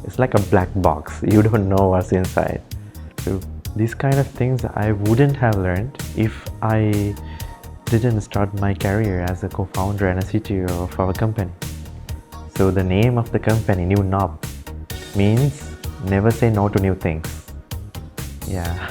It's like a black box. You don't know what's inside. So these kind of things I wouldn't have learned if I didn't start my career as a co-founder and a CTO of our company. So the name of the company, nunop, means never say no to new things. Yeah.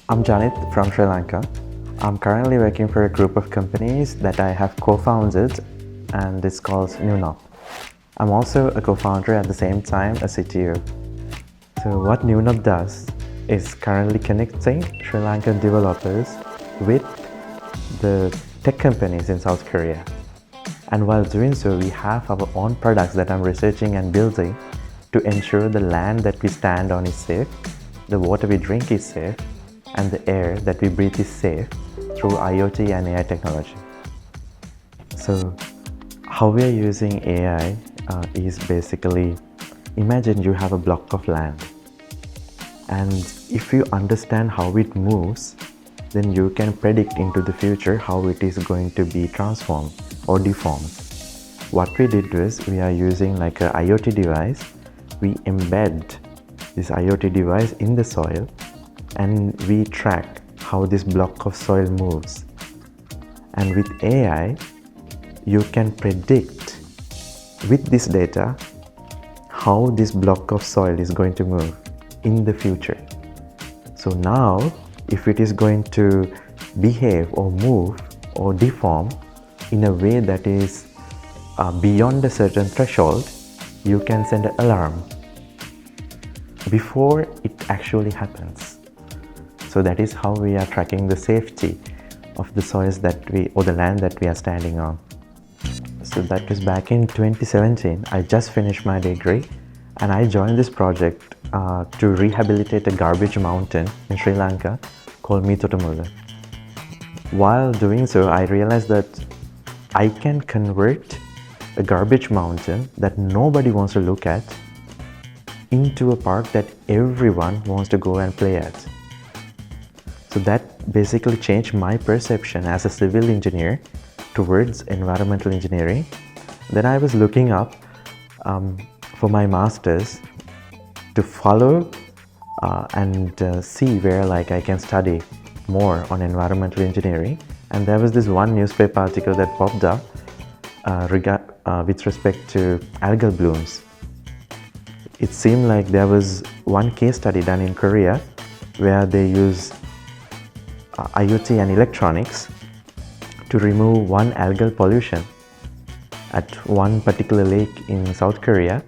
I'm Janith from Sri Lanka. I'm currently working for a group of companies that I have co-founded, and it's called nunop. I'm also a co-founder at the same time a CTO. So what nunop does is currently connecting Sri Lankan developers with the tech companies in South Korea. And while doing so, we have our own products that I'm researching and building to ensure the land that we stand on is safe, the water we drink is safe, and the air that we breathe is safe through IoT and AI technology. So how we are using AI is basically, imagine you have a block of land, and if you understand how it moves, then you can predict into the future how it is going to be transformed or deformed. What we did was, we are using like an IoT device. We embed this IoT device in the soil, and we track how this block of soil moves. And with AI, you can predict with this data how this block of soil is going to move in the future. So now, if it is going to behave or move or deform in a way that is beyond a certain threshold, you can send an alarm before it actually happens. So that is how we are tracking the safety of the soils or the land that we are standing on. So that was back in 2017. I just finished my degree and I joined this project to rehabilitate a garbage mountain in Sri Lanka called Mitotamulla. While doing so, I realized that I can convert a garbage mountain that nobody wants to look at into a park that everyone wants to go and play at. So that basically changed my perception as a civil engineer towards environmental engineering. Then I was looking up for my master's to follow and see where like I can study more on environmental engineering. And there was this one newspaper article that popped up with respect to algal blooms. It seemed like there was one case study done in Korea where they use IoT and electronics to remove one algal pollution at one particular lake in South Korea,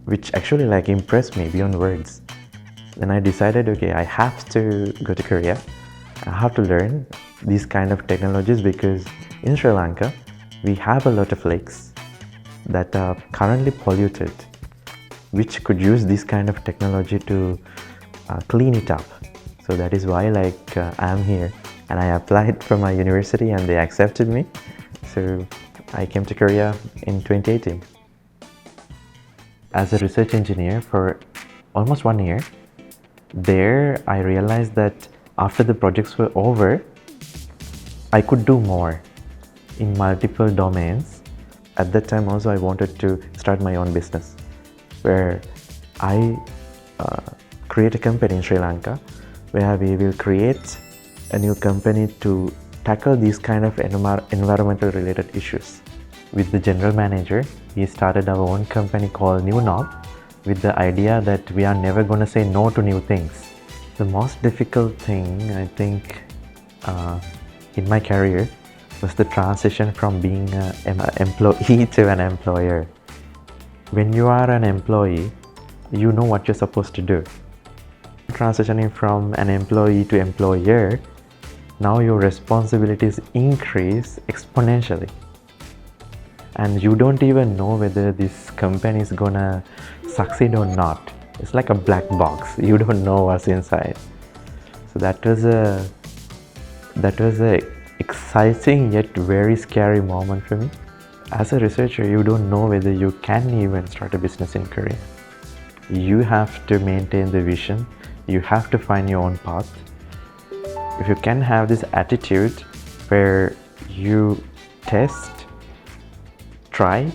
which actually like impressed me beyond words. Then I decided, okay, I have to go to Korea. I have to learn these kind of technologies because in Sri Lanka, we have a lot of lakes that are currently polluted, which could use this kind of technology to clean it up. So that is why I'm here, and I applied for my university and they accepted me. So I came to Korea in 2018. As a research engineer for almost 1 year, there I realized that after the projects were over, I could do more in multiple domains. At that time also I wanted to start my own business, where I create a company in Sri Lanka where we will create a new company to tackle these kind of environmental related issues. With the general manager, we started our own company called nunop with the idea that we are never going to say no to new things. The most difficult thing, I think, in my career was the transition from being an employee to an employer. When you are an employee, you know what you're supposed to do. Transitioning from an employee to employer, now your responsibilities increase exponentially. And you don't even know whether this company is gonna succeed or not. It's like a black box. You don't know what's inside. So that was a exciting yet very scary moment for me. As a researcher, you don't know whether you can even start a business in Korea. You have to maintain the vision. You have to find your own path. If you can have this attitude where you test, try,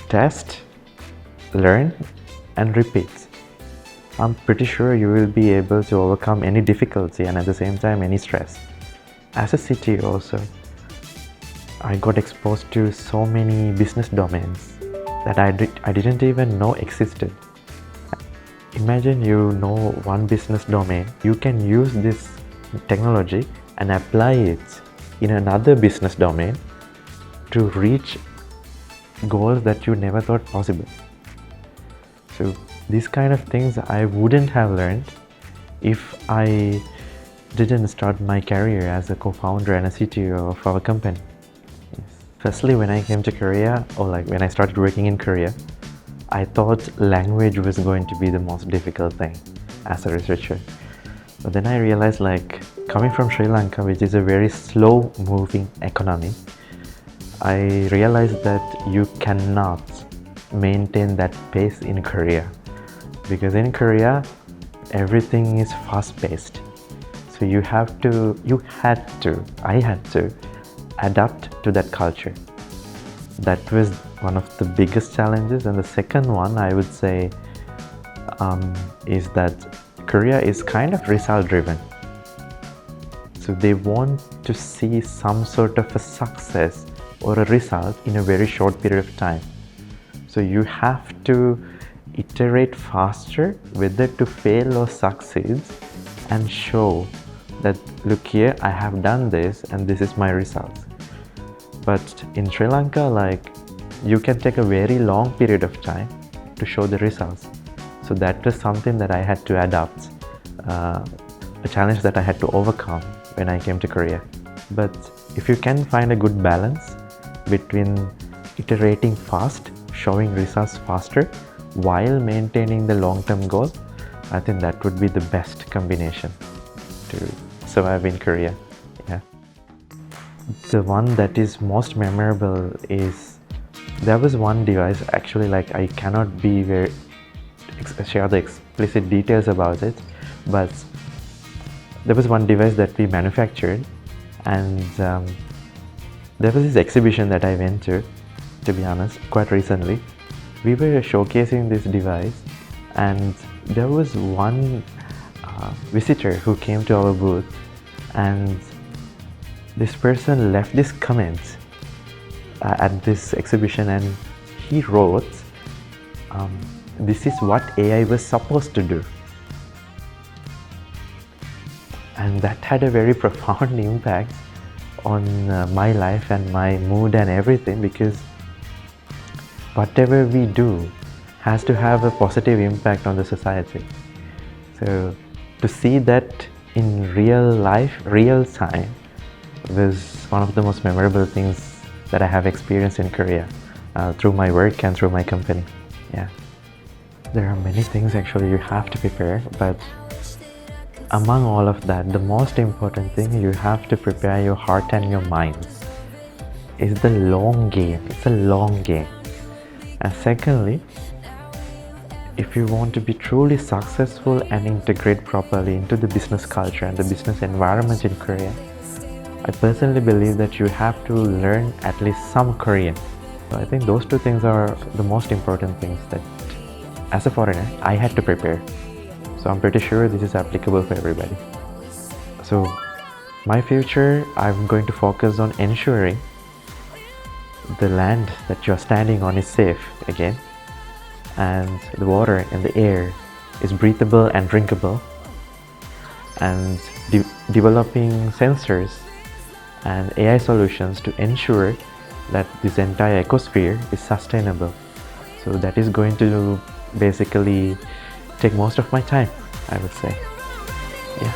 test, learn and repeat, I'm pretty sure you will be able to overcome any difficulty and at the same time any stress. As a CTO also, I got exposed to so many business domains that I didn't even know existed. Imagine you know one business domain, you can use this technology and apply it in another business domain to reach goals that you never thought possible. So these kind of things I wouldn't have learned if I didn't start my career as a co-founder and a CTO of our company. Yes. Firstly, when I came to Korea, or like when I started working in Korea, I thought language was going to be the most difficult thing as a researcher. But then I realized, like, coming from Sri Lanka, which is a very slow moving economy, I realized that you cannot maintain that pace in Korea. Because in Korea, everything is fast-paced. So I had to adapt to that culture. That was one of the biggest challenges. And the second one, I would say, is that Korea is kind of result-driven. So they want to see some sort of a success or a result in a very short period of time. So you have to iterate faster, whether to fail or succeed, and show that, look here, I have done this and this is my result. But in Sri Lanka, like, you can take a very long period of time to show the results. So that was something that I had to adapt, a challenge that I had to overcome when I came to Korea. But if you can find a good balance between iterating fast, showing results faster, while maintaining the long-term goal, I think that would be the best combination to survive in Korea. Yeah. The one that is most memorable is, there was one device, actually, like, I cannot share the explicit details about it, but there was one device that we manufactured, and there was this exhibition that I went to be honest, quite recently. We were showcasing this device, and there was one visitor who came to our booth, and this person left this comment at this exhibition, and he wrote, this is what AI was supposed to do. And that had a very profound impact on my life and my mood and everything, because whatever we do has to have a positive impact on the society. So to see that in real life, real time, was one of the most memorable things that I have experienced in Korea through my work and through my company. Yeah. There are many things actually you have to prepare, but among all of that, the most important thing you have to prepare your heart and your mind is the long game. It's a long game. And secondly, if you want to be truly successful and integrate properly into the business culture and the business environment in Korea, I personally believe that you have to learn at least some Korean. So I think those two things are the most important things that, as a foreigner, I had to prepare. So I'm pretty sure this is applicable for everybody. So my future, I'm going to focus on ensuring the land that you're standing on is safe again, and the water and the air is breathable and drinkable, and developing sensors and AI solutions to ensure that this entire ecosphere is sustainable. So that is going to basically take most of my time, I would say. Yeah.